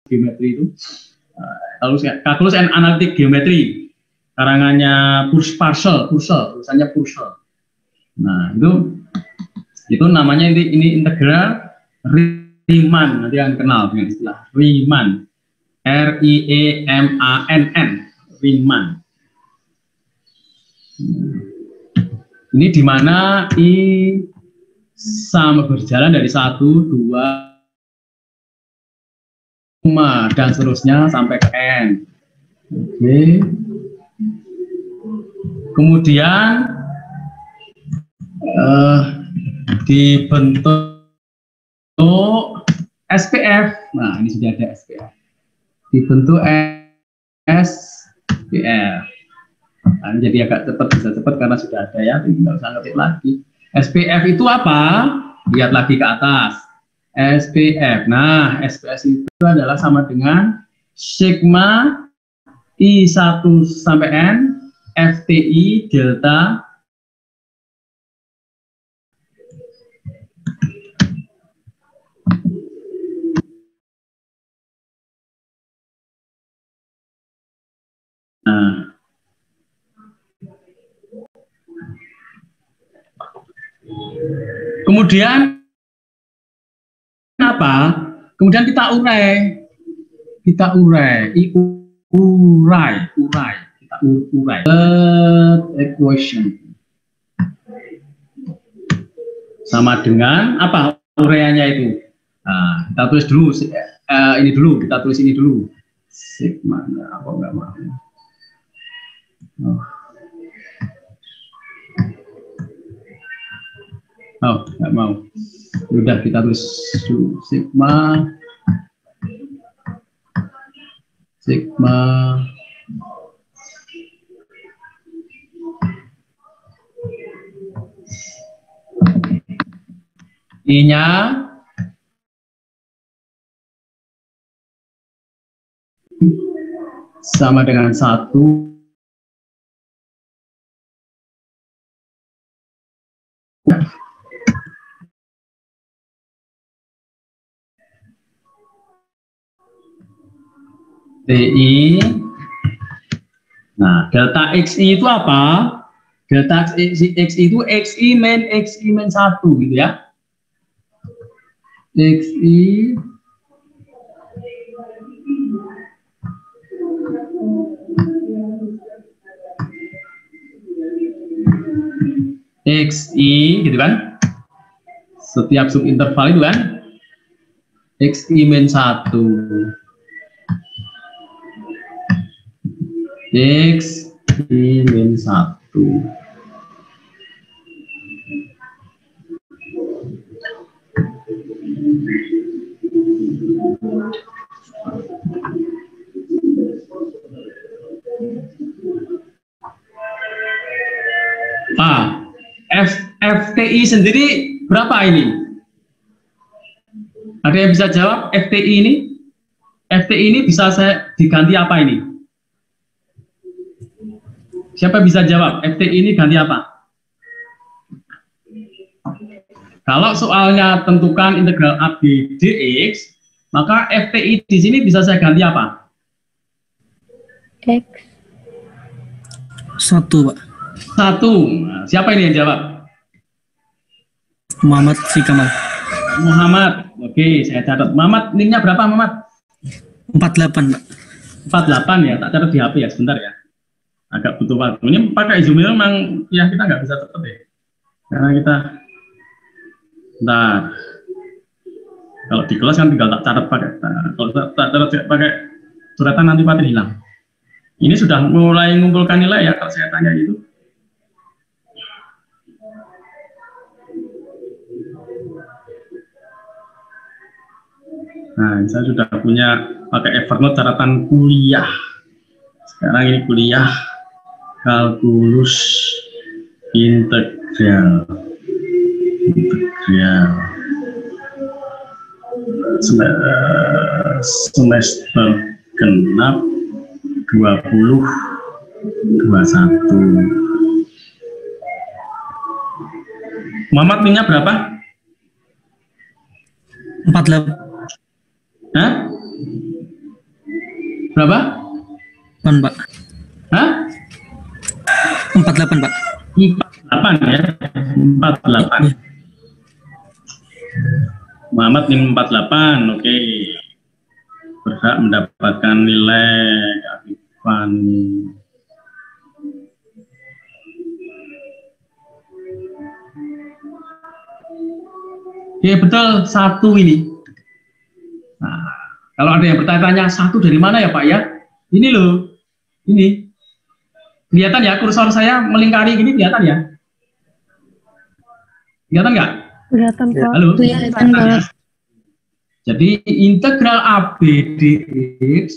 geometri itu. Calculus and Analytic Geometry, karangannya Purcell, tulisannya Purcell. Nah, itu namanya ini integral Riemann, nanti akan kenal dengan istilah Riemann, R-I-E-M-A-N-N, Riemann. Ini di mana I sama berjalan dari 1, 2, dan seterusnya sampai ke N. Oke. Kemudian dibentuk SPF. Nah, ini sudah ada SPF. Dibentuk SPF. Nah, jadi agak cepat, bisa cepat karena sudah ada ya, tidak usah ngetik lagi. SPF itu apa? Lihat lagi ke atas. SPF. Nah, SPF itu adalah sama dengan sigma I1 sampai N FTI delta kemudian apa? Kemudian kita urai. Kita urai. Equation. Sama dengan apa uraiannya itu? Nah, kita tulis dulu ini dulu, kita tulis ini dulu. Sigma, apa enggak mau? Nggak mau. Udah kita tulis sigma I-nya sama dengan 1 TI. Nah, delta XI itu apa? Delta XI itu XI min 1 gitu ya. XI gitu kan. Setiap subinterval itu kan XI min 1. XI min 1. FTI sendiri berapa ini? Ada yang bisa jawab FTI ini? FTI ini bisa saya diganti apa ini? Siapa bisa jawab? FTI ini ganti apa? Kalau soalnya tentukan integral A B dx, maka FTI di sini bisa saya ganti apa? X. 1, Pak. 1. Siapa ini yang jawab? Muhammad Sikamal. Muhammad. Oke, saya catat. Muhammad, NIM-nya berapa, Muhammad? 48, Pak. 48 ya, tak catat di HP ya, sebentar ya. Agak butuh waktu. Ini pakai Zoom memang ya kita nggak bisa cepet ya. Karena kita kalau di kelas kan tinggal tak catat pakai. Kalau tak catat pakai suratan nanti pasti hilang. Ini sudah mulai mengumpulkan nilai ya kalau saya tanya itu. Nah, saya sudah punya pakai Evernote catatan kuliah. Sekarang ini kuliah kalkulus integral semester genap 2021. Muhammad NIM-nya berapa? 48. Hah? Berapa? 8, Pak. Hah? 48, Pak. 48 ya. 48. Muhammad min 48. Oke. Berhak mendapatkan nilai keaktifan. Oke, betul, 1 ini. Nah, kalau ada yang bertanya-tanya 1 dari mana ya Pak ya? Ini loh, ini. Kelihatan ya, kursor saya melingkari gini, kelihatan ya? Kelihatan nggak? Kelihatan, Pak. Halo? Kelihatan, Pak. Jadi integral AB dx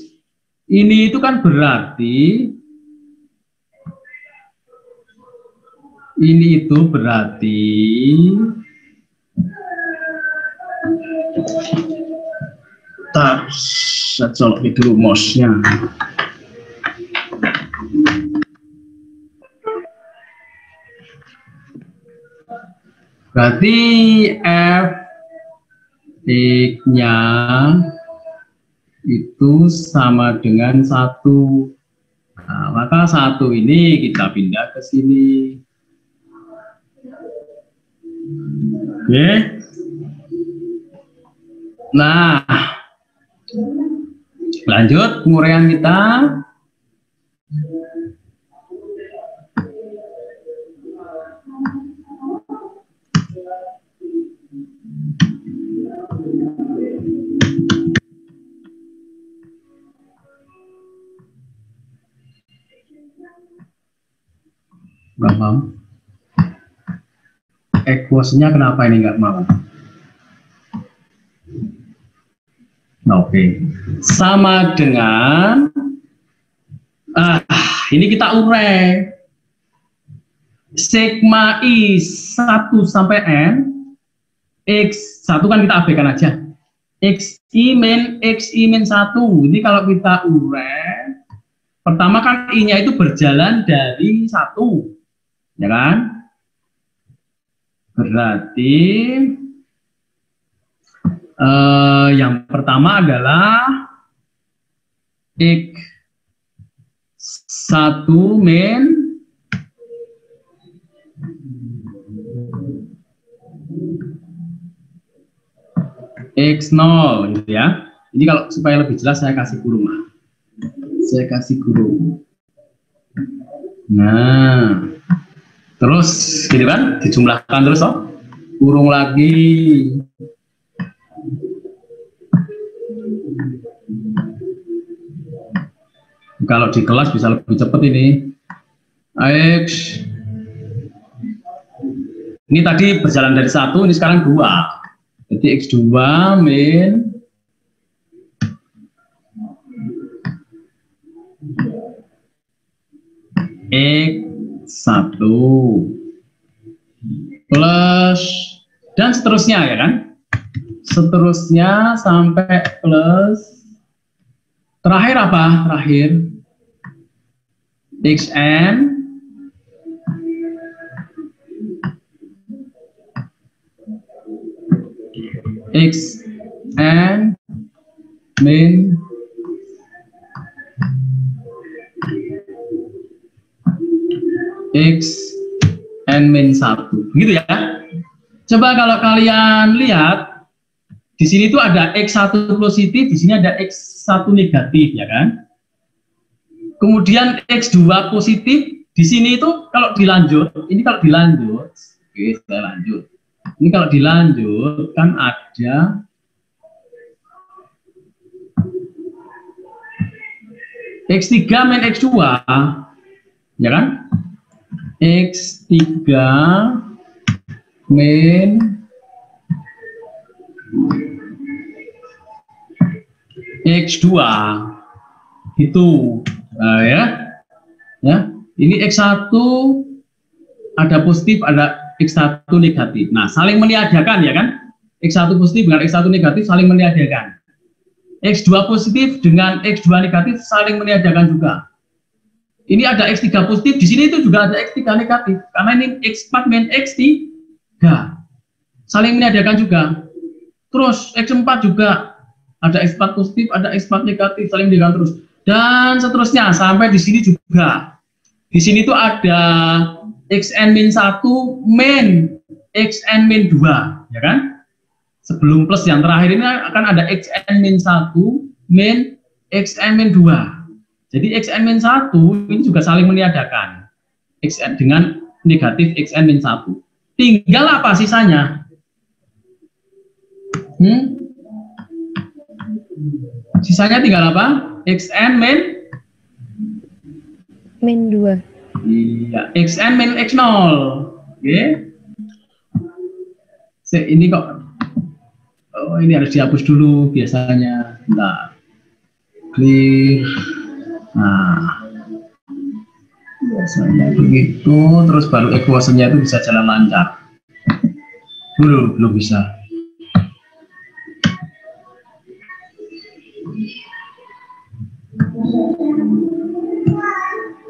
ini itu kan berarti saya colok dulu mouse-nya. Berarti f X-nya itu sama dengan 1. Nah, maka 1 ini kita pindah ke sini. Oke. Nah, lanjut penguraian kita. Nggak mau. Equation-nya kenapa ini nggak mau? Oke. Sama dengan ini kita urai. Sigma I 1 sampai N X1 kan kita abaikan aja. XI min 1. Ini kalau kita urai, pertama kan I-nya itu berjalan dari 1. Ya kan? Berarti yang pertama adalah X1 min X0 gitu ya. Ini kalau supaya lebih jelas saya kasih kurung. Saya kasih kurung. Nah, terus gitu kan, dijumlahkan terus kurung lagi. Kalau di kelas bisa lebih cepat ini. X ini tadi berjalan dari 1, ini sekarang 2. Jadi X2 min X1 plus dan seterusnya ya kan, seterusnya sampai plus terakhir apa? Terakhir Xn Xn min Xn min 1, begitu ya. Coba kalau kalian lihat di sini tuh ada X1 positif, di sini ada X1 negatif ya kan. Kemudian X2 positif, di sini itu kalau dilanjut, ini kalau dilanjut, oke saya lanjut. Ini kalau dilanjut kan ada X3 min X2, ya kan? X3 min X2 itu ya. Ini X1 ada positif, ada X1 negatif. Nah, saling meniadakan ya kan? X1 positif dengan X1 negatif saling meniadakan. X2 positif dengan X2 negatif saling meniadakan juga. Ini ada X3 positif, di sini itu juga ada X3 negatif. Karena ini X4 min X3 saling meniadakan juga. Terus X4 juga ada X4 positif, ada X4 negatif, saling meniadakan terus. dan seterusnya sampai di sini juga. Di sini tuh ada xn-1 min xn-2, ya kan? Sebelum plus yang terakhir ini akan ada xn-1 min xn-2. Jadi xn-1 ini juga saling meniadakan xn dengan negatif xn-1. Tinggal apa sisanya? Sisanya tinggal apa? Xn min 2. Iya, xn min x0. Oke. Ini kok ini harus dihapus dulu biasanya. Bentar. Clear. Nah. Biasanya begitu, terus baru equationnya itu bisa jalan lancar. Belum bisa.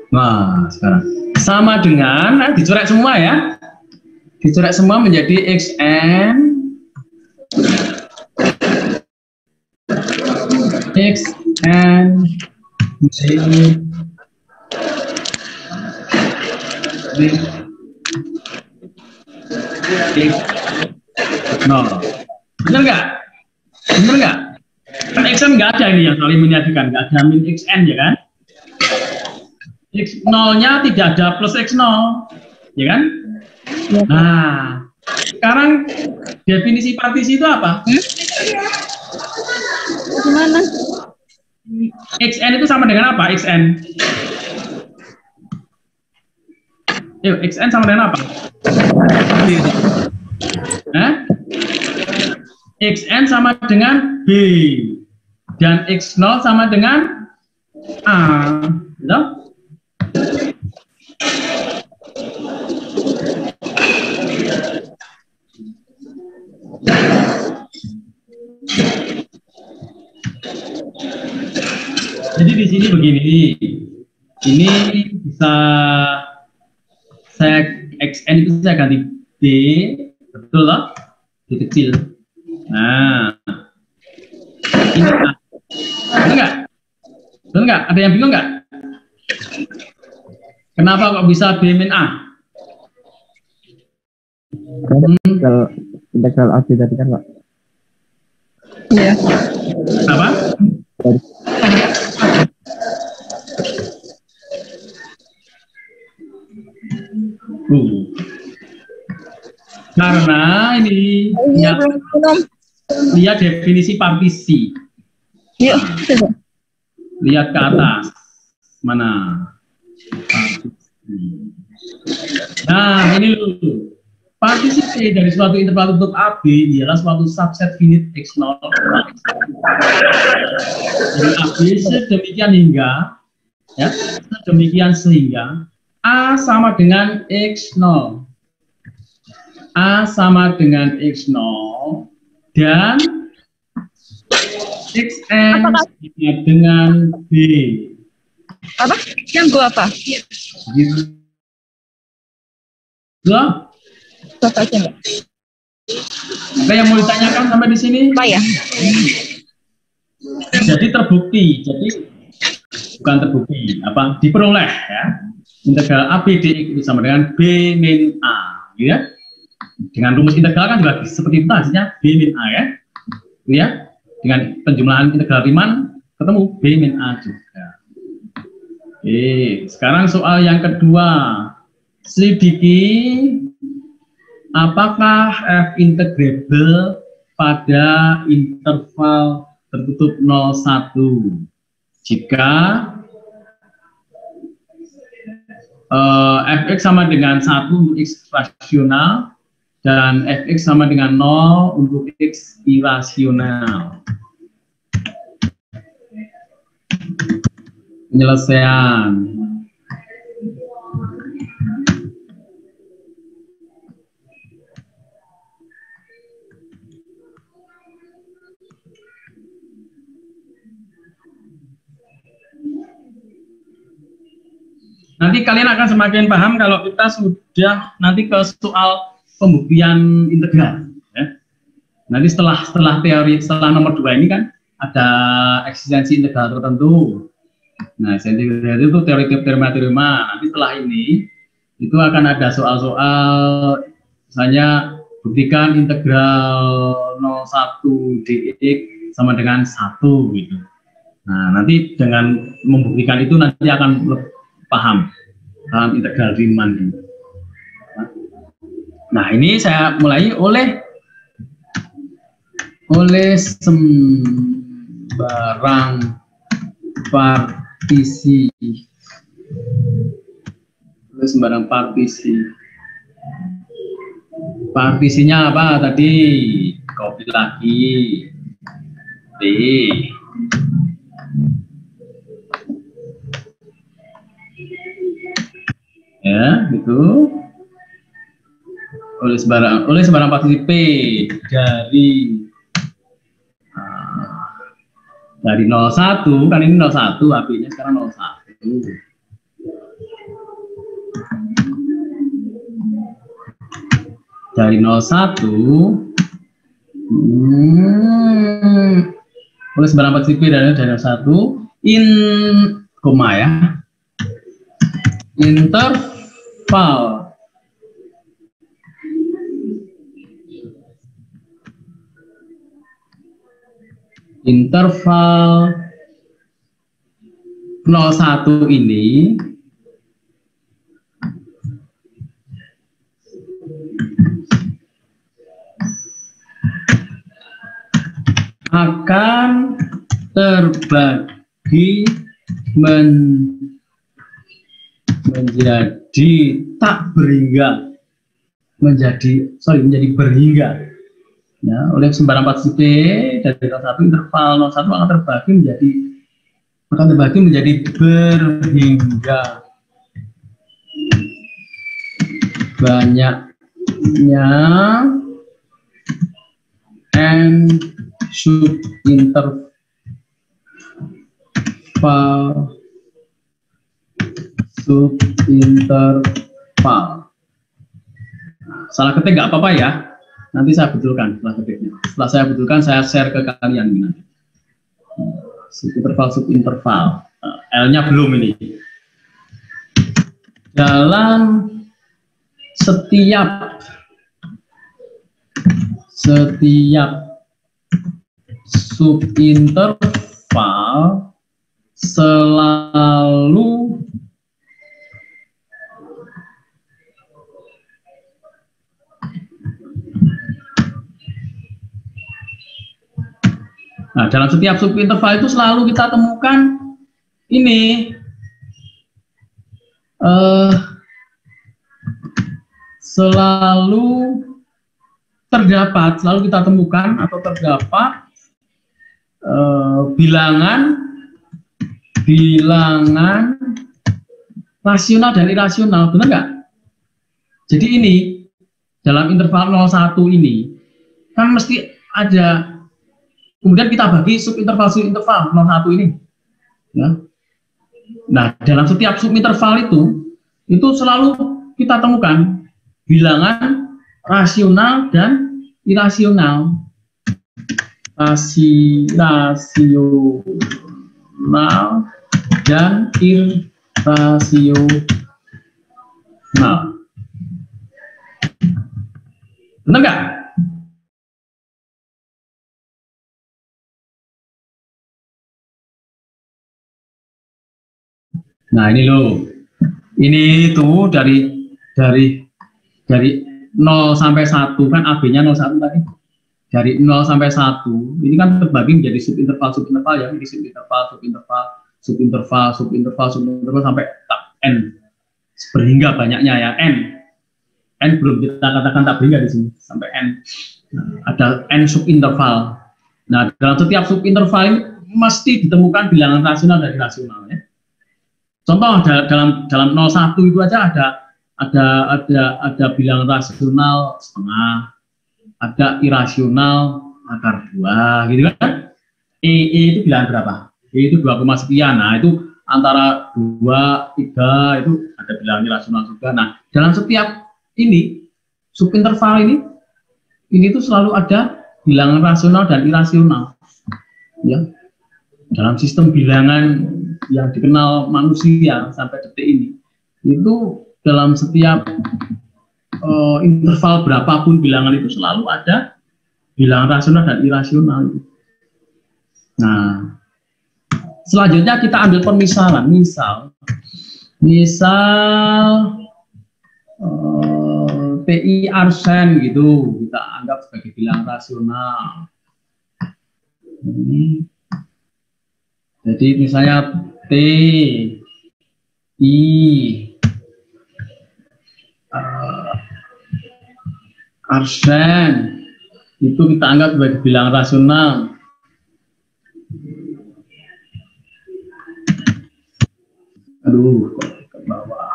Nah, sekarang sama dengan dicoret semua ya. Dicoret semua menjadi xn bener nggak? Bener nggak? Kan xn nggak ada ini yang saling menyatukan, nggak ada min xn ya kan? X0-nya tidak ada plus X0, ya kan? Ya, nah, sekarang definisi partisi itu apa? Gimana? Xn itu sama dengan apa? Xn? Yuk, Xn sama dengan apa? Xn sama dengan B dan X0 sama dengan A, gitu? Jadi di sini begini, ini bisa saya xn itu saya ganti b, betul loh, b kecil. Nah, ini betul nggak? Betul nggak? Ada yang bingung nggak? Kenapa kok bisa b min a? Integral AB tadi kan, Pak? Iya. Apa? Karena ini lihat definisi partisi. Yuk, lihat ke atas. Mana? Nah, ini dulu. Partisi C dari suatu interval tutup AB ialah suatu subset finite X0 dari AB sedemikian hingga ya, sedemikian sehingga A sama dengan X0. A sama dengan X0 dan Xn sama dengan B. Apa? Yang gua apa? Gitu. Bapak aja enggak? Ada yang mau ditanyakan sampai di sini? Apa ya? Jadi terbukti, bukan terbukti, apa diperoleh ya. Integral AB dx itu sama dengan B min A, gitu ya. Dengan rumus integral kan juga seperti itu hasilnya B min A ya. Gitu ya. Dengan penjumlahan integral Riemann ketemu B min A juga. Oke, sekarang soal yang kedua. Selidiki apakah f integrable pada interval tertutup 0,1 jika fx sama dengan 1 untuk x rasional dan fx sama dengan 0 untuk x irasional. Penyelesaian. Nanti kalian akan semakin paham kalau kita sudah nanti ke soal pembuktian integral. Ya. Nanti setelah teori, setelah nomor 2 ini kan ada eksistensi integral tertentu. Nah, sentigrade itu teori teorema. Nanti setelah ini itu akan ada soal-soal, misalnya buktikan integral 01 dx sama dengan 1 gitu. Nah, nanti dengan membuktikan itu nanti akan paham integral Riemann ini. Nah, ini saya mulai oleh sembarang partisi. Partisinya apa tadi? Copy lagi. B. Ya, gitu. Oleh sembarang partisi P dari 01, kan ini 01, apinya sekarang 01. Dari 01, oleh sembarang partisi P dari 01, interval interval 01 ini akan terbagi menjadi tak berhingga, menjadi berhingga. Ya, oleh sembarang partisi P dari 01, interval 01 akan terbagi menjadi berhingga banyaknya n subinterval Salah ketik nggak apa-apa ya, nanti saya betulkan setelah ketiknya. Setelah saya betulkan, saya share ke kalian ini. Subinterval L-nya belum ini. Dalam setiap subinterval selalu dalam setiap subinterval itu selalu kita temukan ini selalu kita temukan atau terdapat bilangan rasional dan irasional, benar nggak? Jadi ini dalam interval 01 ini kan mesti ada, kemudian kita bagi subinterval 01 ini. Ya. Nah, dalam setiap subinterval itu selalu kita temukan bilangan rasional dan irasional. Rasional dan irasional. Benar nggak? Nah, ini loh. Ini tuh dari 0 sampai 1 kan AB-nya 01 tadi. Dari 0 sampai 1 ini kan terbagi menjadi subinterval ya, ini subinterval sampai n berhingga banyaknya ya, n belum kita katakan tak berhingga di sini sampai n. Nah, ada n subinterval. Nah, dalam setiap subinterval ini mesti ditemukan bilangan rasional dan irasional ya. Contoh dalam 01 itu aja ada bilangan rasional setengah, ada irasional akar 2 gitu kan. E itu bilangan berapa? E itu 2, sekian. Nah, itu antara 2, 3 itu ada bilangan irasional juga. Nah, dalam setiap ini subinterval ini tuh selalu ada bilangan rasional dan irasional. Ya. Dalam sistem bilangan yang dikenal manusia sampai detik ini, itu dalam setiap interval berapapun bilangan itu selalu ada bilangan rasional dan irasional. Nah, selanjutnya kita ambil permisalan. Misal TI arsen gitu, kita anggap sebagai bilangan rasional. Jadi misalnya TI arsen itu kita anggap sebagai bilangan rasional. Aduh, kok ke bawah.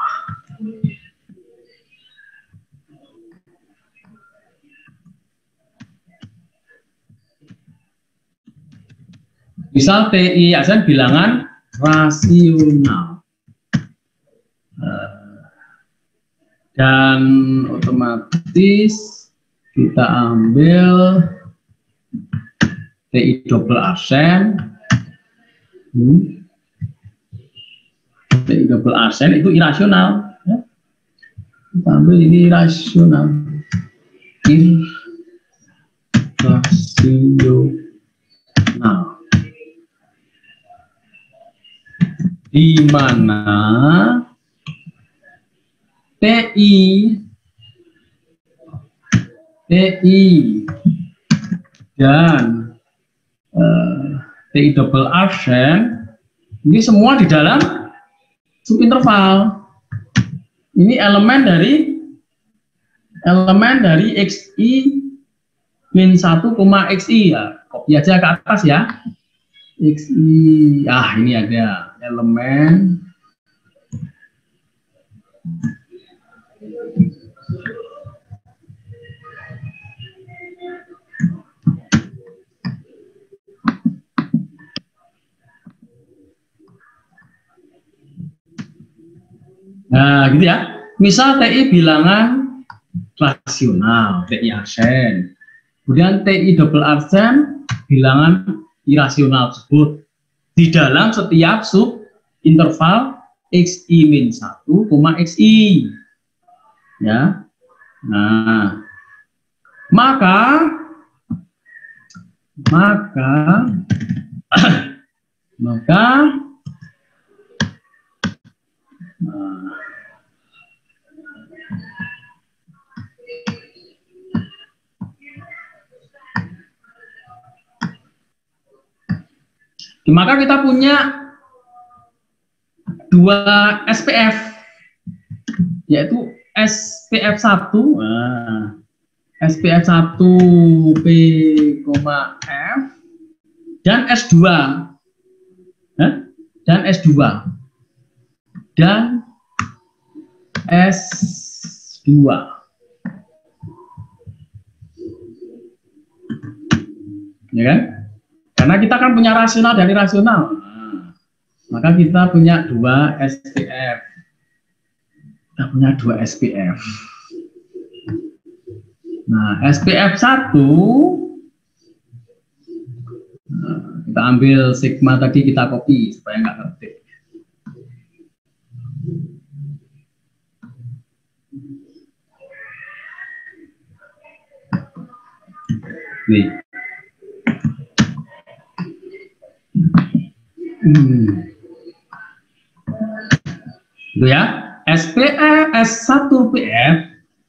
Misal TI arsen bilangan rasional. Dan otomatis kita ambil TI double arsen. TI double arsen itu irasional. Ya. Kita ambil ini irasional. Irasional. Di mana TI dan TI double arsen ini semua di dalam subinterval. Ini elemen dari XI min 1, XI ya. Copy aja ke atas ya. XI, ini ada elemen nah gitu ya. Misal TI bilangan rasional, TI arsen. Kemudian TI double arsen bilangan irasional tersebut di dalam setiap sub interval XI min 1, XI. Ya. Nah, maka maka kita punya dua SPF, yaitu SPF 1, SPF 1 P, F dan S2, dan S2 dan S2. Ya kan? Karena kita kan punya rasional dan irasional. Maka kita punya dua SPF. Kita punya dua SPF. Nah, SPF 1 kita ambil sigma tadi, kita copy supaya nggak ketik. Nih. Itu ya, SPF S1PF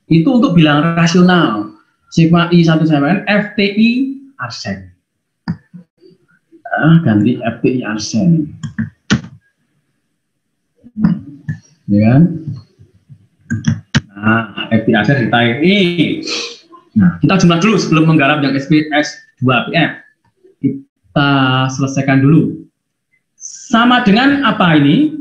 itu untuk bilangan rasional, sigma I17 FTI arsen. Ganti FTI arsen, ya kan? Nah, FTI arsen di TI. Nah, kita jumlah dulu sebelum menggarap yang SPS2PF. Kita selesaikan dulu. Sama dengan apa ini?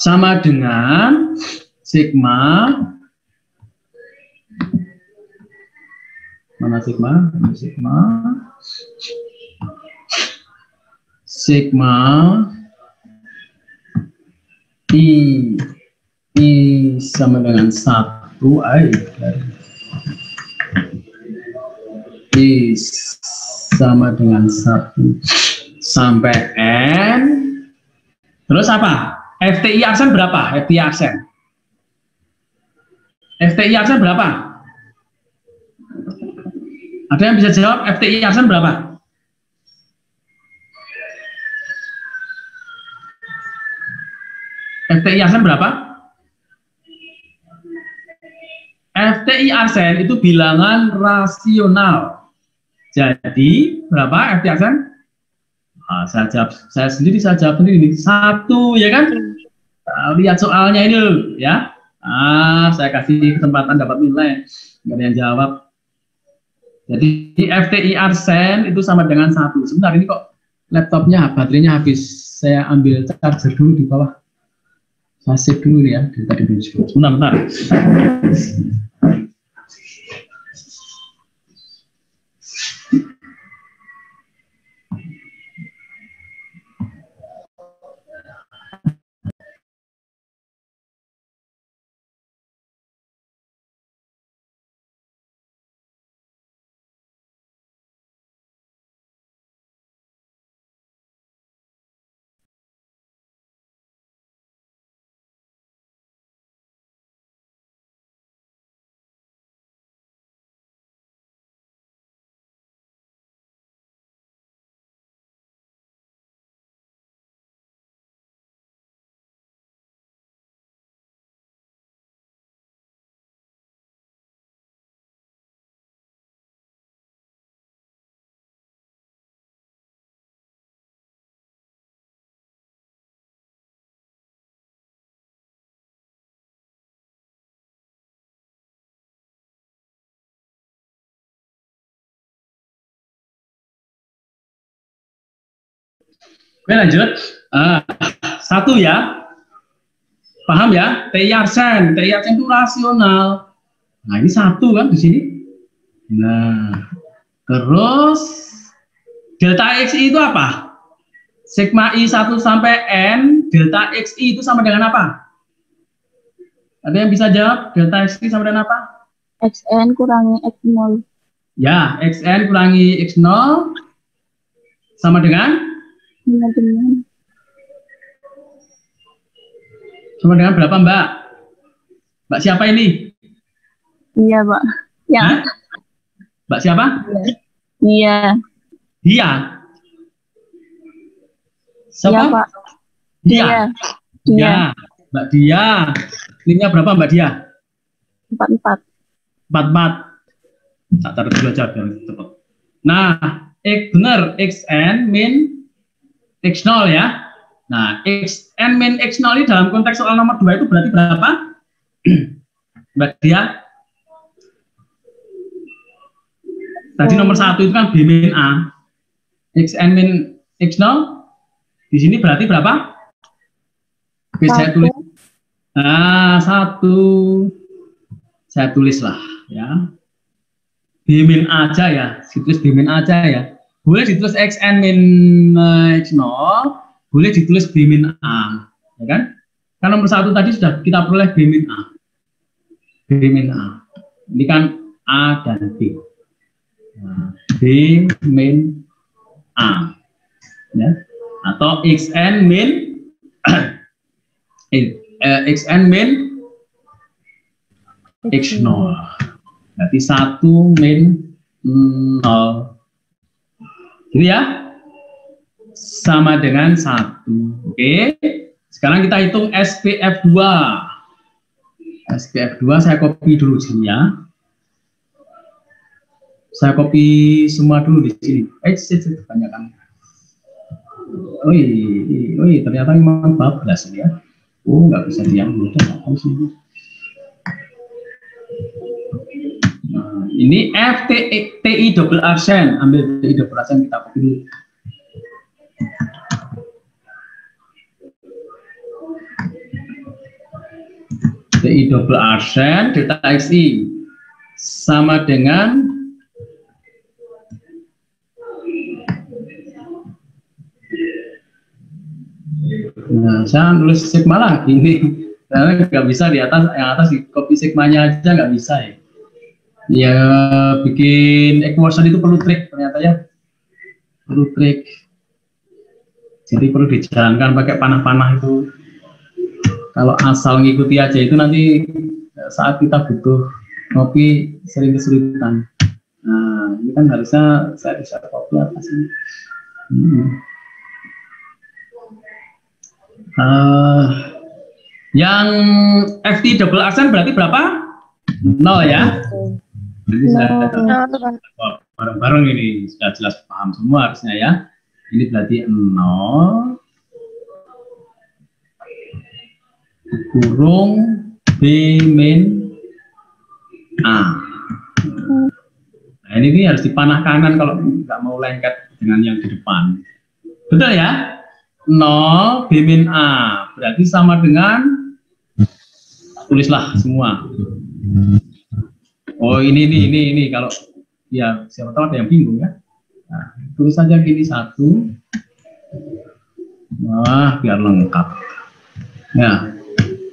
Sama dengan sigma, mana sigma? Sigma I sama dengan 1 I sama dengan 1 sampai N. Terus apa? FTI aksen berapa? FTI aksen. FTI aksen berapa? Ada yang bisa jawab FTI aksen berapa? FTI aksen berapa? FTI aksen itu bilangan rasional. Jadi berapa FTI aksen? Nah, saya sendiri jawab sendiri. 1 ya kan? Lihat soalnya ini loh, ya. Saya kasih kesempatan dapat nilai. Nggak ada yang jawab. Jadi FTI aksen itu sama dengan 1. Sebentar, ini kok laptopnya baterainya habis. Saya ambil charger dulu di bawah. Saya save dulu ya. Tadi dulu. Bentar. Oke, lanjut. 1 ya. Paham ya? TI aksen itu rasional. Nah, ini 1 kan di sini. Nah, terus delta XI itu apa? Sigma I1 sampai N, delta XI itu sama dengan apa? Ada yang bisa jawab? Delta XI sama dengan apa? XN kurangi X0. Ya, XN kurangi X0 sama dengan? Sama dengan berapa, Mbak? Mbak siapa ini? Iya, Pak. Ya. Hah? Mbak siapa? Iya. Dia. Siapa? Iya, Pak. Dia. Dia. Ya, Mbak Dia. Nilainya berapa, Mbak Dia? 44. 44. Tak taruh dulu aja biar cepat. Nah, benar, XN min X0 ya. Nah, XN min X0 ini dalam konteks soal nomor 2 itu berarti berapa? Mbak Dia? Tadi nomor 1 itu kan B min A. XN min X0 di sini berarti berapa? Oke, saya tulis. Nah, 1. Saya tulis lah ya. B min A aja ya. Ditulis B min A aja ya. Boleh ditulis XN min X0, boleh ditulis B min A, ya kan? Kan nomor 1 tadi sudah kita peroleh B min A. B min A. Ini kan A dan B. Nah, B min A. Ya. Atau XN min XN min X0. Berarti 1 min 0. Jadi ya, sama dengan 1. Oke, sekarang kita hitung SPF2. SPF2 saya copy dulu sini ya. Saya copy semua dulu di sini. Banyak kan. Ternyata memang bablas ya. Oh, nggak bisa diambil. Nah, ini FTI double aksen, ambil TI double aksen kita copy dulu. TI double aksen delta XI sama dengan nah, saya nulis sigma lagi ini karena nggak bisa di atas, yang atas di copy sigmanya aja nggak bisa ya. Ya, bikin equation itu perlu trik ternyata ya, perlu trik. Jadi perlu dijalankan pakai panah-panah itu. Kalau asal ngikuti aja itu nanti saat kita butuh ngopi sering kesulitan. Nah, ini kan harusnya saya bisa kopi apa sih? Yang FT double accent berarti berapa? 0 ya? Jadi bareng-bareng ini sudah jelas paham semua harusnya ya. Ini berarti 0 kurung B min A. Nah, ini harus dipanah kanan kalau nggak mau lengket dengan yang di depan. Betul ya? 0 B min A berarti sama dengan, tulislah semua. Oh ini kalau ya siapa tahu ada yang bingung ya. Nah, tulis saja gini 1. Wah, biar lengkap. Ya,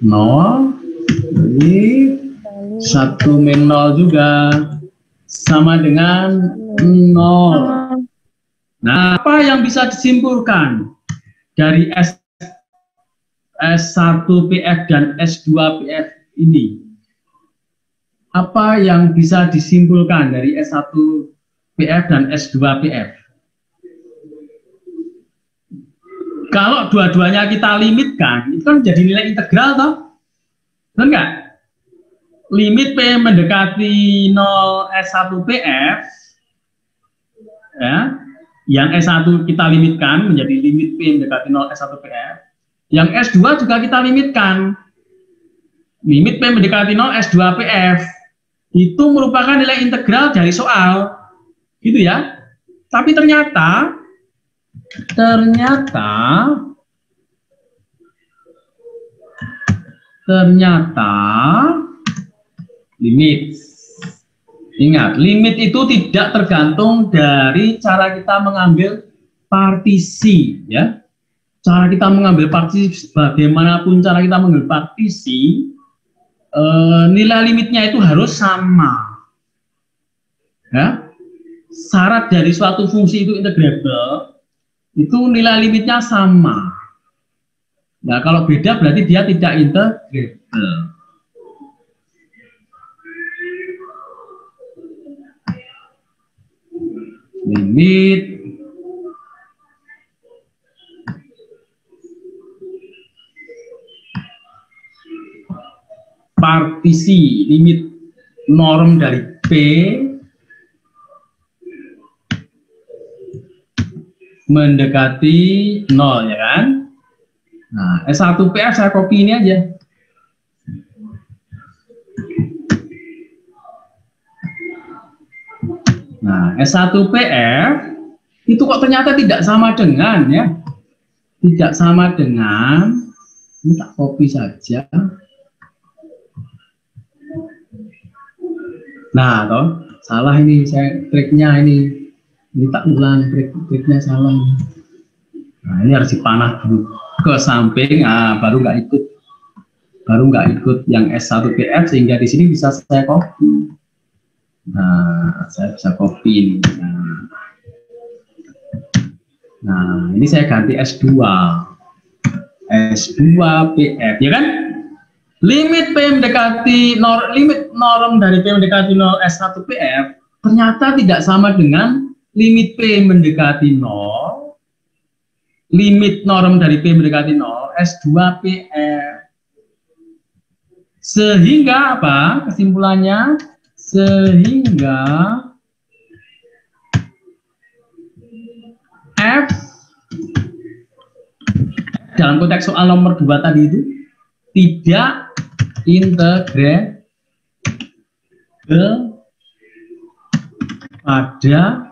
0 jadi 1 min 0 juga sama dengan 0. Nah, apa yang bisa disimpulkan dari S1PF dan S2PF ini? Apa yang bisa disimpulkan dari S1PF dan S2PF? Kalau dua-duanya kita limitkan, itu kan jadi nilai integral toh? Benar nggak? Limit P mendekati 0 S1PF, ya, yang S1 kita limitkan menjadi limit P mendekati 0 S1PF, yang S2 juga kita limitkan. Limit P mendekati 0 S2PF, itu merupakan nilai integral dari soal. Gitu ya. Tapi ternyata limit. Ingat, limit itu tidak tergantung dari cara kita mengambil partisi, ya. Cara kita mengambil partisi, bagaimanapun cara kita mengambil partisi, nilai limitnya itu harus sama. Ya. Syarat dari suatu fungsi itu integrable, itu nilai limitnya sama. Nah, kalau beda berarti dia tidak integrable. Limit partisi, limit norm dari P mendekati 0, ya kan? Nah, S1PF saya copy ini aja. Nah, S1PF itu kok ternyata tidak sama dengan, ya. Tidak sama dengan, ini tak copy saja. Nah, toh, salah ini, saya triknya ini tak ulang, triknya salah. Nah, ini harus dipanah dulu ke samping, baru nggak ikut yang S1PF, sehingga di sini bisa saya copy. Nah, saya bisa copy ini. Nah, ini saya ganti S2 S2PF, ya kan? Limit P mendekati limit norm dari P mendekati 0 S1PF ternyata tidak sama dengan limit P mendekati 0, limit norm dari P mendekati 0 S2PF. Sehingga apa? Kesimpulannya, sehingga F dalam konteks soal nomor 2 tadi itu tidak integrable pada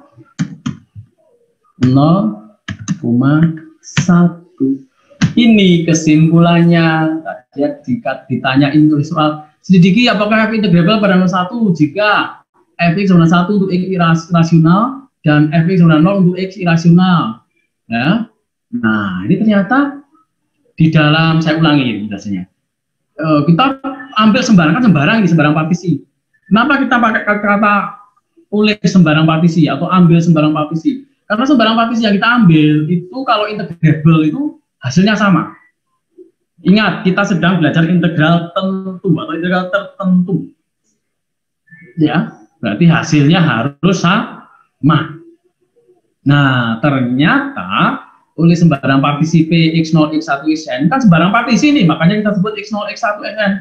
0,1. Ini kesimpulannya. Tadi ditanyain tulis soal, selidiki apakah F integrable pada 0,1 jika Fx sama 1 untuk X rasional dan Fx sama 0 untuk X irasional. Ya. Nah, ini ternyata di dalam, saya ulangi biasanya. Kita ambil sembarang, kan sembarang ini, sembarang partisi. Kenapa kita pakai kata oleh sembarang partisi atau ambil sembarang partisi? Karena sembarang partisi yang kita ambil itu kalau integrable itu hasilnya sama. Ingat, kita sedang belajar integral tentu atau integral tertentu. Ya, berarti hasilnya harus sama. Nah, ternyata oleh sembarang partisi P, X0, X1, Xn, kan sembarang partisi nih, makanya kita sebut X0, X1, Xn.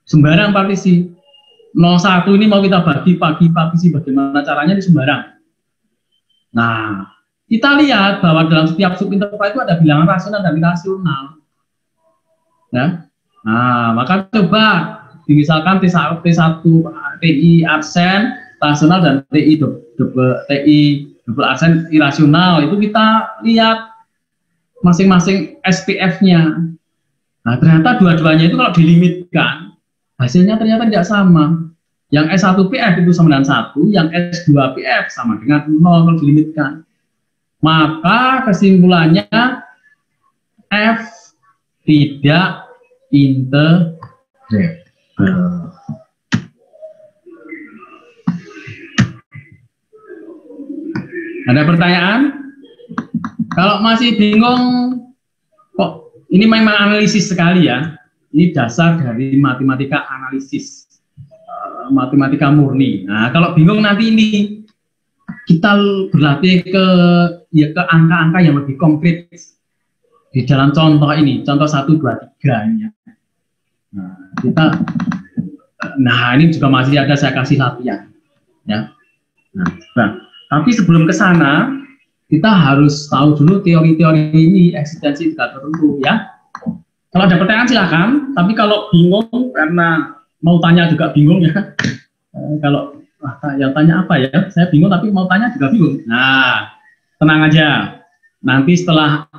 Sembarang partisi. 01 ini mau kita bagi partisi, bagaimana caranya di sembarang. Nah, kita lihat bahwa dalam setiap subinterval itu ada bilangan rasional dan irasional. Ya. Nah, maka coba misalkan T1 TI absen rasional dan TI double absen irasional, itu kita lihat masing-masing SPF-nya. Nah, ternyata dua-duanya itu kalau dilimitkan hasilnya ternyata tidak sama. Yang S1PF itu sama dengan 1, yang S2PF sama dengan 0 kalau dilimitkan. Maka kesimpulannya F tidak integrable. Ada pertanyaan? Kalau masih bingung, kok ini memang analisis sekali ya. Ini dasar dari matematika analisis, matematika murni. Nah, kalau bingung nanti ini kita berlatih ke angka-angka yang lebih konkret di dalam contoh ini, contoh 1, 2, 3 ini ya. Nah, ini juga masih ada saya kasih latihan ya. Nah, tapi sebelum ke sana kita harus tahu dulu teori-teori ini, eksistensi integral tertentu ya. Kalau ada pertanyaan silakan, tapi kalau bingung karena mau tanya juga bingung ya. Kalau yang tanya apa ya? Saya bingung tapi mau tanya juga bingung. Nah, tenang aja. Nanti setelah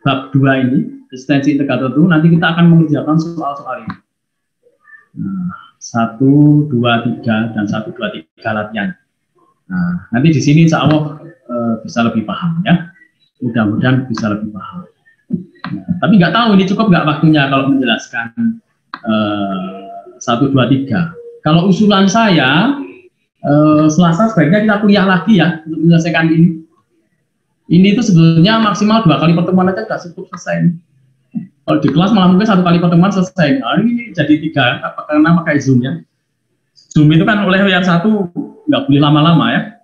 bab 2 ini, eksistensi integral tertentu, nanti kita akan mengerjakan soal-soal ini. Nah, 1, 2, 3 dan 1, 2, 3 latihan. Nah, nanti di sini insya Allah bisa lebih paham ya. Mudah-mudahan bisa lebih paham. Nah, tapi nggak tahu ini cukup nggak waktunya kalau menjelaskan 1, 2, 3. Kalau usulan saya Selasa sebaiknya kita kuliah lagi ya untuk menyelesaikan ini. Ini itu sebetulnya maksimal 2 kali pertemuan aja sudah cukup selesai. Kalau di kelas malah mungkin 1 kali pertemuan selesai. Nah, ini jadi 3 karena pakai Zoom ya. Zoom itu kan oleh WR1 nggak boleh lama-lama ya.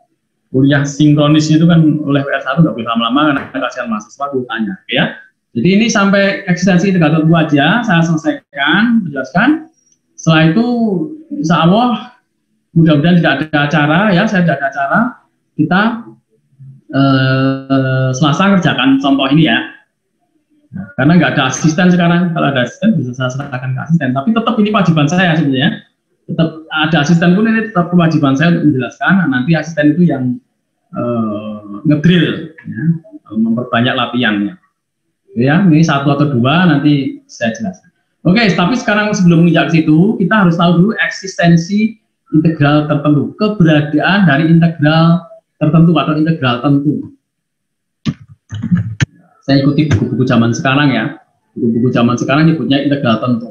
Kuliah sinkronis itu kan oleh WR1 nggak boleh lama-lama karena kasihan mahasiswa tanya ya. Jadi ini sampai eksistensi integral tertentu aja saya selesaikan, menjelaskan. Setelah itu insya Allah mudah-mudahan tidak ada acara ya, saya tidak ada acara, kita Selasa kerjakan contoh ini ya. Nah, karena nggak ada asisten sekarang, kalau ada asisten bisa saya serahkan ke asisten, tapi tetap ini kewajiban saya sebenarnya. Tetap ada asisten pun ini tetap kewajiban saya untuk menjelaskan. Nah, nanti asisten itu yang ngedrill, ya, memperbanyak latihannya. Ya, ini 1 atau 2 nanti saya jelaskan. Oke, tapi sekarang sebelum menginjak ke situ, kita harus tahu dulu eksistensi integral tertentu, keberadaan dari integral tertentu atau integral tentu. Saya ikuti buku-buku zaman sekarang ya. Buku-buku zaman sekarang nyebutnya integral tentu,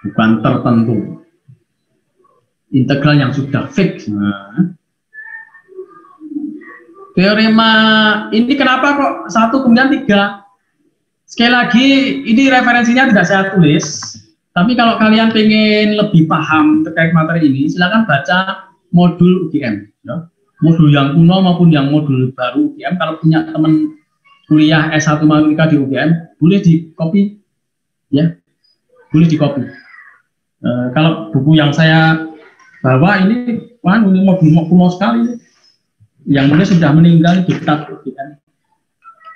bukan tertentu. Integral yang sudah fix. Nah, teorema ini kenapa kok 1 kemudian 3? Sekali lagi, ini referensinya tidak saya tulis, tapi kalau kalian pengen lebih paham terkait materi ini, silakan baca modul UGM. Ya. Modul yang kuno maupun yang modul baru UGM, kalau punya teman kuliah S1 Matematika di UGM, boleh di copy, ya, boleh di copy. Kalau buku yang saya bawa ini, wah, ini modul kuno sekali. Yang mungkin sudah meninggal diktat UGM.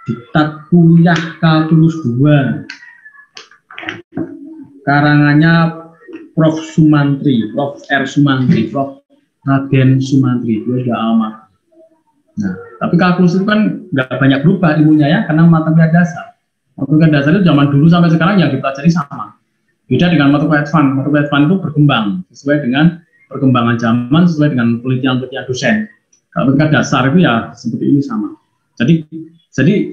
Diktat kuliah kalkulus 2 karangannya Prof. Sumantri, Prof. R. Sumantri, Prof. Raden Sumantri, itu sudah almarhum. Nah, tapi kalkulus itu kan nggak banyak berubah ilmunya ya, karena matematika dasar. Matematika dasar itu zaman dulu sampai sekarang yang dipelajari sama. Beda dengan matematika advance. Matematika advance itu berkembang sesuai dengan perkembangan zaman, sesuai dengan penelitian-penelitian dosen. Kalau matematika dasar itu ya seperti ini sama. Jadi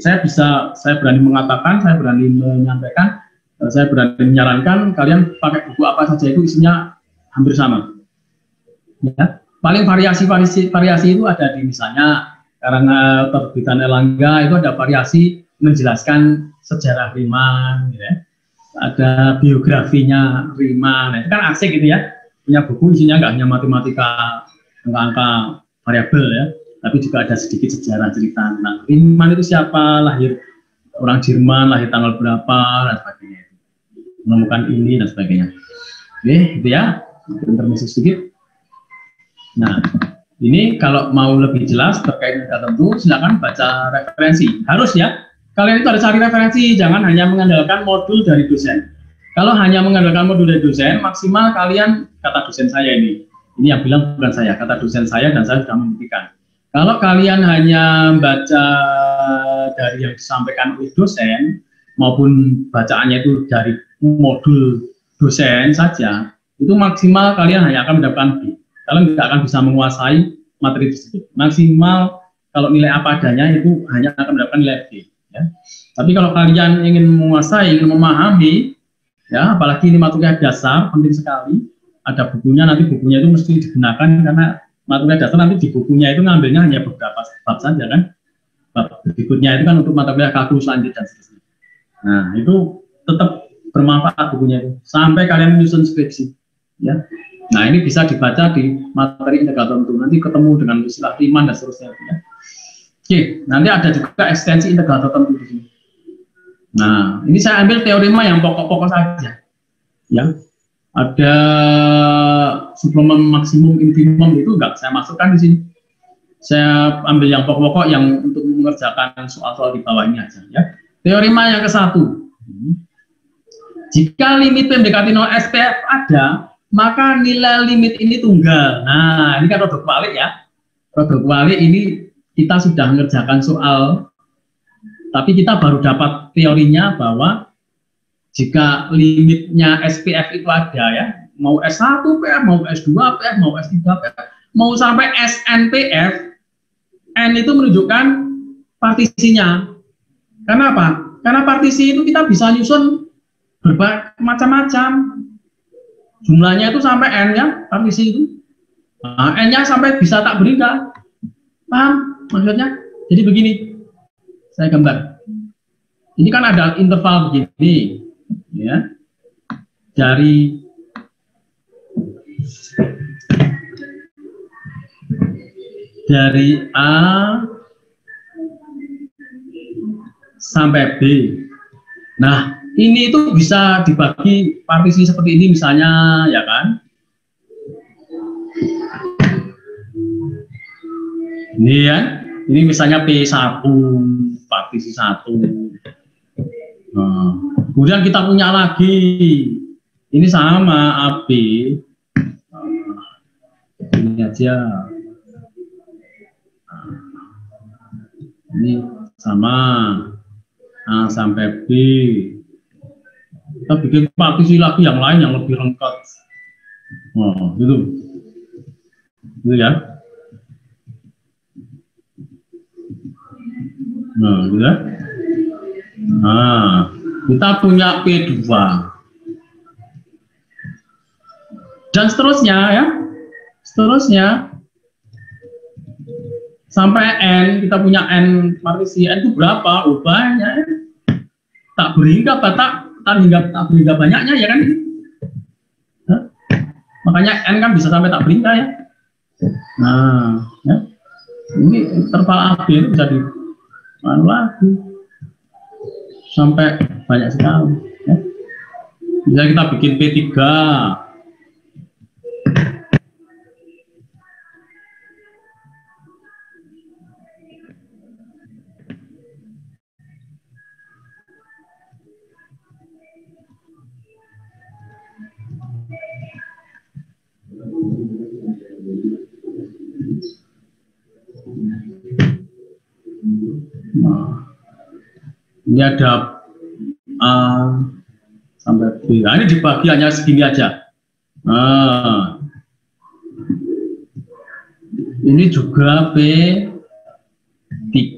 saya berani mengatakan, saya berani menyampaikan, saya berani menyarankan kalian pakai buku apa saja itu isinya hampir sama. Ya. paling variasi itu ada di misalnya karena terbitan Erlangga itu ada variasi menjelaskan sejarah Riemann, ya. Ada biografinya Riemann, nah, itu kan asik gitu ya, punya buku isinya nggak hanya matematika angka-angka variabel ya, tapi juga ada sedikit sejarah cerita tentang Riemann itu siapa, lahir orang Jerman, lahir tanggal berapa dan sebagainya, menemukan ini dan sebagainya. Oke, itu ya, intermezzo sedikit. Nah, ini kalau mau lebih jelas terkait dengan tertentu, silakan baca referensi. Harus ya, kalian itu harus cari referensi, jangan hanya mengandalkan modul dari dosen. Kalau hanya mengandalkan modul dari dosen, maksimal kalian, kata dosen saya ini yang bilang bukan saya, kata dosen saya dan saya sudah membuktikan. Kalau kalian hanya baca dari yang disampaikan oleh dosen, maupun bacaannya itu dari modul dosen saja, itu maksimal kalian hanya akan mendapatkan B. Kalian tidak akan bisa menguasai materi tersebut. Maksimal kalau nilai apa adanya itu hanya akan mendapatkan nilai B. Ya. Tapi kalau kalian ingin menguasai, ingin memahami, ya, apalagi ini materi dasar penting sekali. Ada bukunya, nanti bukunya itu mesti digunakan karena materi dasar nanti di bukunya itu ngambilnya hanya beberapa bab saja kan. Bab berikutnya itu kan untuk materi kalkulus lanjut dan seterusnya. Nah itu tetap bermanfaat bukunya itu sampai kalian menyusun skripsi. Ya. Nah ini bisa dibaca di materi integral tertentu. Nanti ketemu dengan istilah Riemann dan seterusnya. Ya. Oke, nanti ada juga ekstensi integral tertentu di sini. Nah, ini saya ambil teorema yang pokok-pokok saja. Ya, ada suplemen maksimum infimum itu enggak saya masukkan di sini. Saya ambil yang pokok-pokok yang untuk mengerjakan soal-soal di bawah ini aja. Ya, teorema yang ke-1. Jika limit mendekati 0 SPF ada, maka nilai limit ini tunggal. Nah, ini kan rodok balik ya. Rodok balik ini kita sudah mengerjakan soal, tapi kita baru dapat teorinya bahwa jika limitnya SPF itu ada ya, mau S1 PF, mau S2 PF, mau S3 PF, mau sampai SNPF, N itu menunjukkan partisinya. Kenapa? Karena partisi itu kita bisa nyusun bermacam-macam. Jumlahnya itu sampai N ya, partisi itu. Nah, N-nya sampai bisa tak berikat. Paham maksudnya? Jadi begini, saya gambar. Ini kan ada interval begini, ya. Dari A sampai B. Nah, ini itu bisa dibagi partisi seperti ini misalnya, ya kan? Ini ya, ini misalnya P1, partisi 1. Nah, kemudian kita punya lagi, ini sama AB. Ini aja. Ini sama A sampai B. Kita bikin partisi lagi yang lain yang lebih lengkap. Oh, gitu ya. Nah, gitu ya. Nah, kita punya P2 dan seterusnya ya, seterusnya sampai N. Kita punya N partisi N itu berapa? Oh, banyak. Tak berhingga hingga banyaknya ya kan? Hah? Makanya N kan bisa sampai tak berhingga ya. Nah, ya. Ini interval AB itu bisa di lagi sampai banyak sekali. Ya. Bisa kita bikin P3. Nah, ini ada A sampai B. Nah, ini dibagi hanya segini aja. Nah, ini juga P3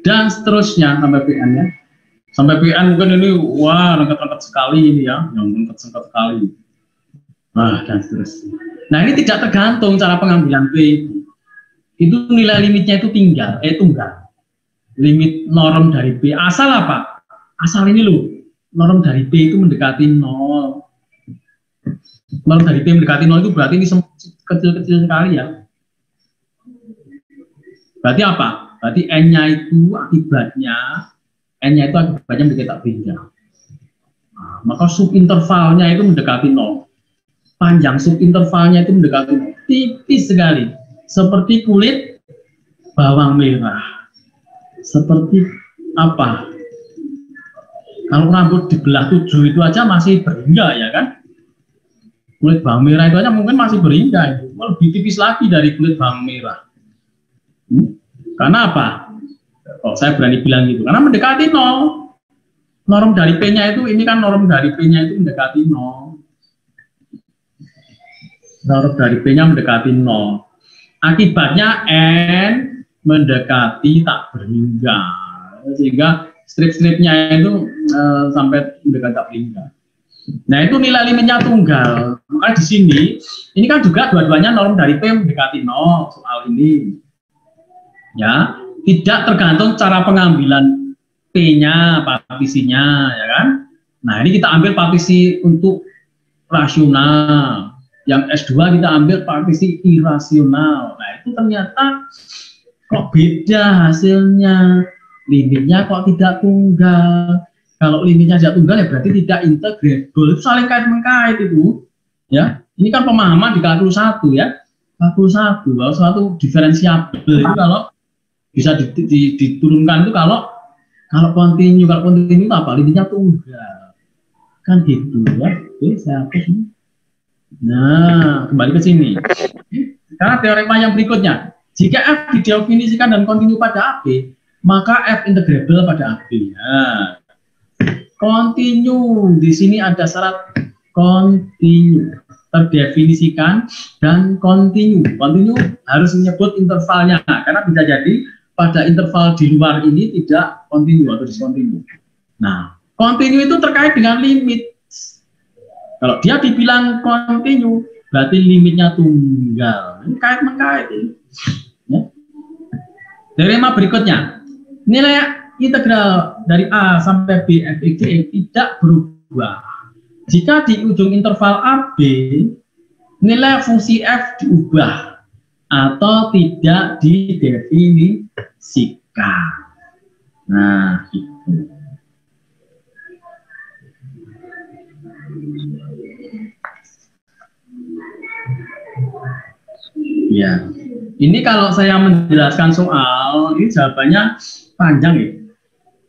dan seterusnya sampai PN ya. Sampai PN mungkin ini wah lengkap sekali ini ya, yang lengkap sekali. Nah, dan seterusnya. Nah, ini tidak tergantung cara pengambilan P. Itu nilai limitnya itu tunggal. Limit norm dari P. Asal apa? Asal ini loh, norm dari P itu mendekati 0. Norm dari P mendekati 0 itu berarti ini kecil-kecil sekali ya. Berarti apa? Berarti N-nya itu akibatnya mendekati tak beda. Nah, maka subintervalnya itu mendekati 0. Panjang subintervalnya itu mendekati 0. Tipis sekali. Seperti kulit bawang merah. Seperti apa? Kalau rambut dibelah 7 itu aja masih beringga ya kan? Kulit bawang merah itu aja mungkin masih beringga itu. Lebih tipis lagi dari kulit bawang merah. Karena apa? Oh, saya berani bilang gitu. Karena mendekati 0. Norm dari P-nya itu, ini kan norm dari P-nya itu mendekati 0. Norm dari P-nya mendekati 0. Akibatnya N mendekati tak beringga. Sehingga strip-stripnya itu sampai mendekati tak beringga. Nah, itu nilai limitnya tunggal. Maka di sini, ini kan juga dua-duanya norm dari P mendekati 0 soal ini. Ya, tidak tergantung cara pengambilan P-nya, partisinya, ya kan? Nah, ini kita ambil partisi untuk rasional. Yang S2 kita ambil partisi irasional. Nah, itu ternyata kok beda hasilnya. Limitnya kok tidak tunggal. Kalau limitnya tidak tunggal ya berarti tidak integrable. Itu saling kait-mengkait itu. Ya, ini kan pemahaman di kalkulus 1 ya. Kalkulus 1, kalau suatu diferensiabel itu kalau bisa diturunkan itu kalau kontinu itu apa? Limitnya tunggal. Kan gitu ya. Oke, saya hapus ini. Nah, kembali ke sini. Karena teorema yang berikutnya, jika F didefinisikan dan kontinu pada AB, maka F integrable pada AB. Nah, kontinu di sini ada syarat kontinu, terdefinisikan dan kontinu. Kontinu harus menyebut intervalnya, karena bisa jadi pada interval di luar ini tidak kontinu atau diskontinu. Nah, kontinu itu terkait dengan limit. Kalau dia dibilang kontinu, berarti limitnya tunggal. Ini kait-mengkait ini. Ya. Teorema berikutnya, nilai integral dari A sampai B f x g tidak berubah. Jika di ujung interval AB, nilai fungsi f diubah atau tidak didefinisikan. Nah, itu. Ya, ini kalau saya menjelaskan soal, ini jawabannya panjang ya.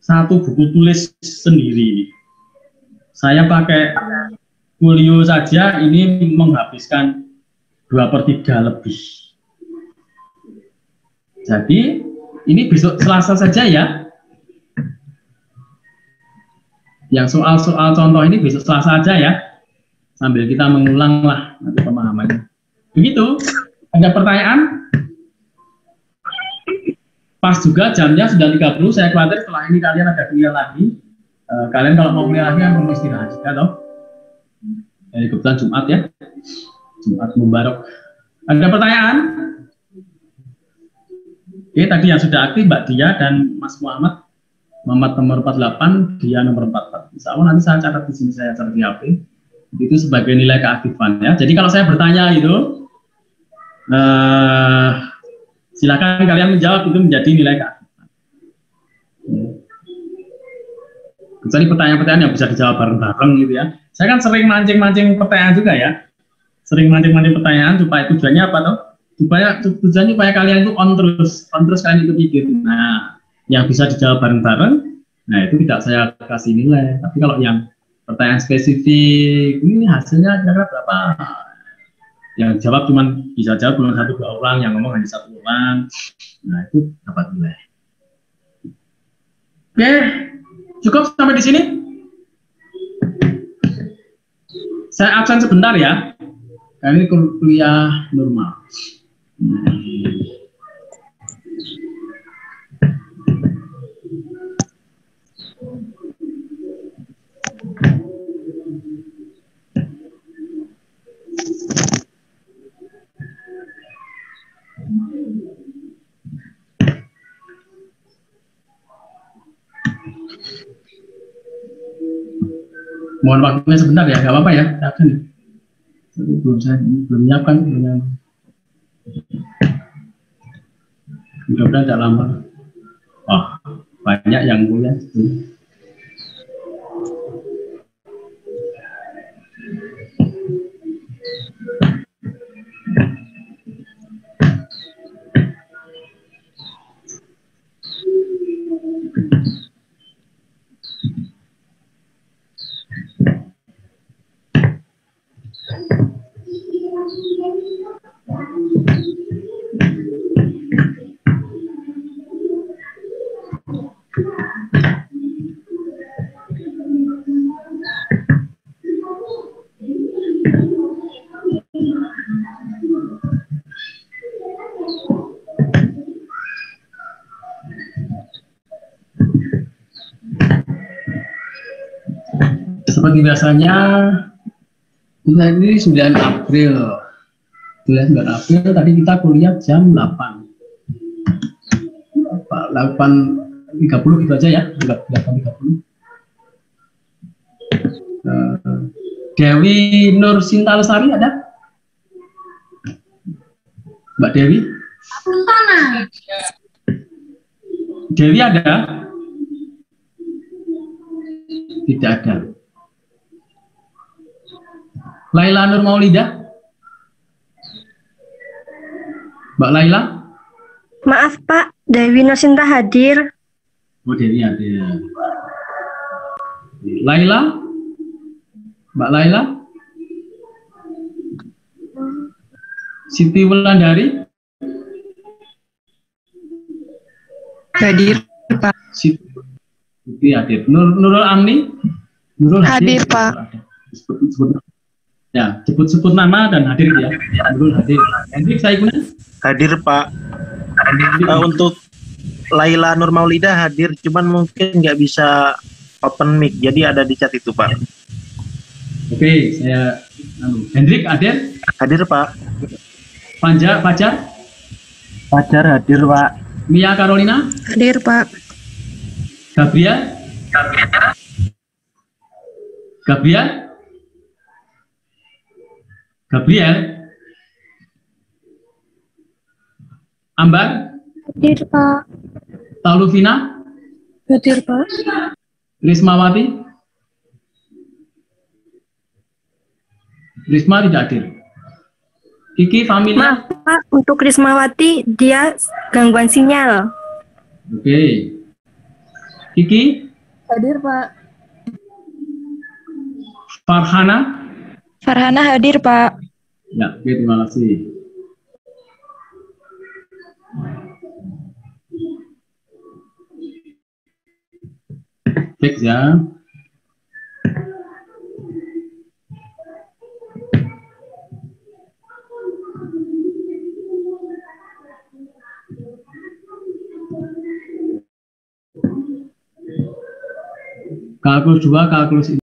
Satu buku tulis sendiri. Saya pakai folio saja, ini menghabiskan 2/3 lebih. Jadi, ini besok Selasa saja ya. Yang soal-soal contoh ini besok Selasa aja ya. Sambil kita mengulang lah nanti pemahamannya. Begitu. Ada pertanyaan? Pas juga jamnya sudah 30. Saya khawatir setelah ini kalian ada kuliah lagi. Kalian kalau mau kuliah lagi kan mau istirahat juga toh. Jadi kebetulan Jumat ya. Jumat Mubarak. Ada pertanyaan? Oke, tadi yang sudah aktif Mbak Dia dan Mas Muhammad. Muhammad nomor 48, Dia nomor 44. Insya Allah nanti saya catat di sini, saya catat di HP. Itu sebagai nilai keaktifan ya. Jadi kalau saya bertanya itu, silakan kalian menjawab, itu menjadi nilai keaktifan. Kecuali pertanyaan-pertanyaan yang bisa dijawab bareng-bareng gitu ya. Saya kan sering mancing-mancing pertanyaan juga ya. Sering mancing-mancing pertanyaan supaya tujuannya apa toh? Tujuannya supaya kalian itu on terus kalian itu pikir. Nah, yang bisa dijawab bareng-bareng, nah itu tidak saya kasih nilai. Tapi kalau yang pertanyaan spesifik, ini hasilnya kira-kira berapa? Yang jawab bisa jawab cuma 1-2 orang, yang ngomong hanya 1 orang. Nah, itu dapat nilai. Oke, cukup sampai di sini. Saya absen sebentar ya. Karena ini kuliah normal. Mohon waktunya sebentar ya, nggak apa-apa ya. Siapkan ya. Belum nyiapkan. Mudah-mudahan tidak lama. Oh, banyak yang punya. Seperti biasanya, ini 9 April. 9 April tadi kita kuliah jam 8. 8.30 gitu aja ya, 8.30. Dewi Nur Sinta Lestari ada? Mbak Dewi? Dewi ada? Tidak ada. Laila Nur Maulida? Mbak Laila? Maaf Pak, Dewi Nosinta hadir. Oh, Dewi ada. Laila? Mbak Laila? Siti Wulandari? Hadir, Pak. Siti hadir. Nurul Amni? Nurul Hadir, Pak. Ya, sebut nama dan hadir ya. Nurul hadir. Hendrik Saikunan? Hadir Pak. Untuk Laila Nur Maulida hadir, cuman mungkin nggak bisa open mic, jadi ada di chat itu Pak. Oke, saya Hendrik hadir? Hadir Pak. Fajar? Fajar hadir Pak. Mia Carolina? Hadir, Pak. Gabriel? Ambar? Hadir Pak. Tauluvina? Hadir Pak. Rismawati? Risma tidak hadir. Kiki Familia? Maaf Pak, untuk Rismawati dia gangguan sinyal. Oke. Kiki? Hadir Pak. Farhana? Farhana hadir, Pak. Ya, oke, terima kasih. Fix ya. Kalkulus 2, kalkulus